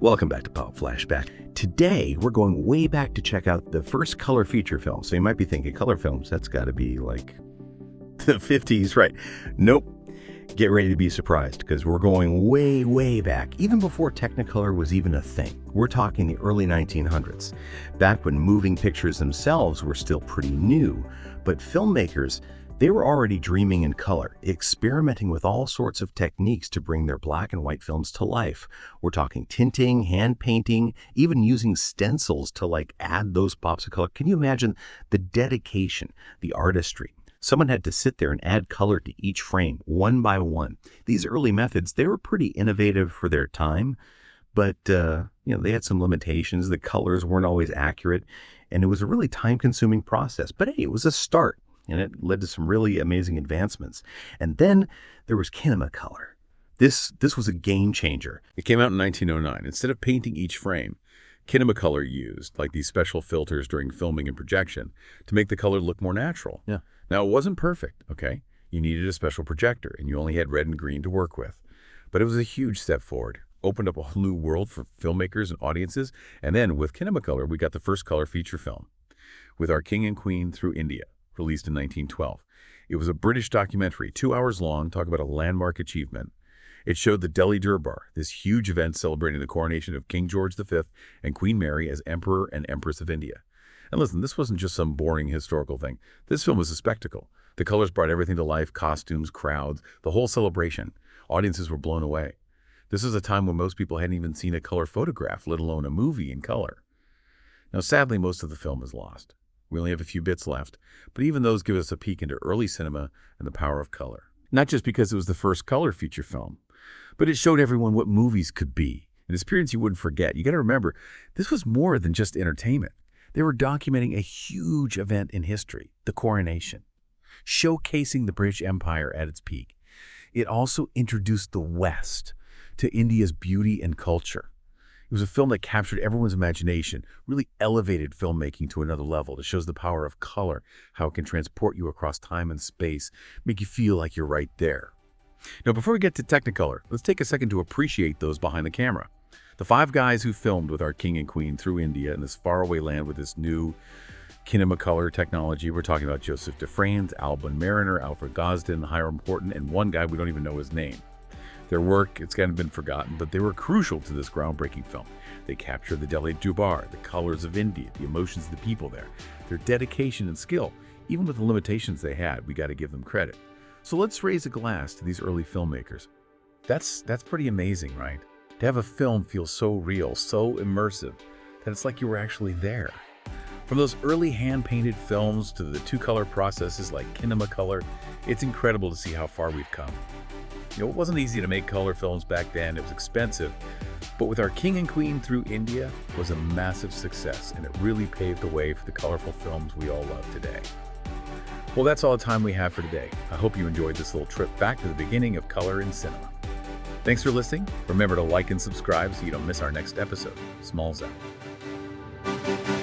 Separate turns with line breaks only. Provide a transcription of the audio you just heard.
Welcome back to Pop Flashback. Today, we're going way back to check out the first color feature film. So you might be thinking, color films, that's got to be like the 50s, right? Nope. Get ready to be surprised because we're going way, way back, even before Technicolor was even a thing. We're talking the early 1900s, back when moving pictures themselves were still pretty new, but filmmakers, they were already dreaming in color, experimenting with all sorts of techniques to bring their black and white films to life. We're talking tinting, hand painting, even using stencils to add those pops of color. Can you imagine the dedication, the artistry? Someone had to sit there and add color to each frame, one by one. These early methods, they were pretty innovative for their time, but they had some limitations. The colors weren't always accurate, and it was a really time-consuming process. But hey, it was a start, and it led to some really amazing advancements. And then there was Kinemacolor. This was a game changer.
It came out in 1909. Instead of painting each frame, Kinemacolor used these special filters during filming and projection to make the color look more natural.
Yeah.
Now, it wasn't perfect, okay? You needed a special projector, and you only had red and green to work with. But it was a huge step forward. Opened up a whole new world for filmmakers and audiences. And then with Kinemacolor, we got the first color feature film with Our King and Queen Through India, released in 1912. It was a British documentary, 2 hours long, talk about a landmark achievement. It showed the Delhi Durbar, this huge event celebrating the coronation of King George V and Queen Mary as Emperor and Empress of India. And listen, this wasn't just some boring historical thing. This film was a spectacle. The colors brought everything to life, costumes, crowds, the whole celebration. Audiences were blown away. This is a time when most people hadn't even seen a color photograph, let alone a movie in color. Now, sadly, most of the film is lost. We only have a few bits left, but even those give us a peek into early cinema and the power of color. Not just because it was the first color feature film, but it showed everyone what movies could be, an experience you wouldn't forget. You got to remember, this was more than just entertainment. They were documenting a huge event in history, the coronation, showcasing the British Empire at its peak. It also introduced the West to India's beauty and culture. It was a film that captured everyone's imagination, really elevated filmmaking to another level. It shows the power of color, how it can transport you across time and space, make you feel like you're right there. Now, before we get to Technicolor, let's take a second to appreciate those behind the camera. The 5 guys who filmed with Our King and Queen Through India in this faraway land with this new Kinemacolor technology. We're talking about Joseph Dufresne, Alban Mariner, Alfred Gosden, Hiram Horton, and one guy we don't even know his name. Their work, it's kind of been forgotten, but they were crucial to this groundbreaking film. They captured the Delhi Durbar, the colors of India, the emotions of the people there, their dedication and skill. Even with the limitations they had, we got to give them credit. So let's raise a glass to these early filmmakers. That's pretty amazing, right? To have a film feel so real, so immersive, that it's like you were actually there. From those early hand-painted films to the 2-color processes like Kinemacolor, it's incredible to see how far we've come. It wasn't easy to make color films back then. It was expensive. But with Our King and Queen Through India was a massive success, and it really paved the way for the colorful films we all love today. Well, that's all the time we have for today. I hope you enjoyed this little trip back to the beginning of color in cinema. Thanks for listening. Remember to like and subscribe so you don't miss our next episode. Smalls out.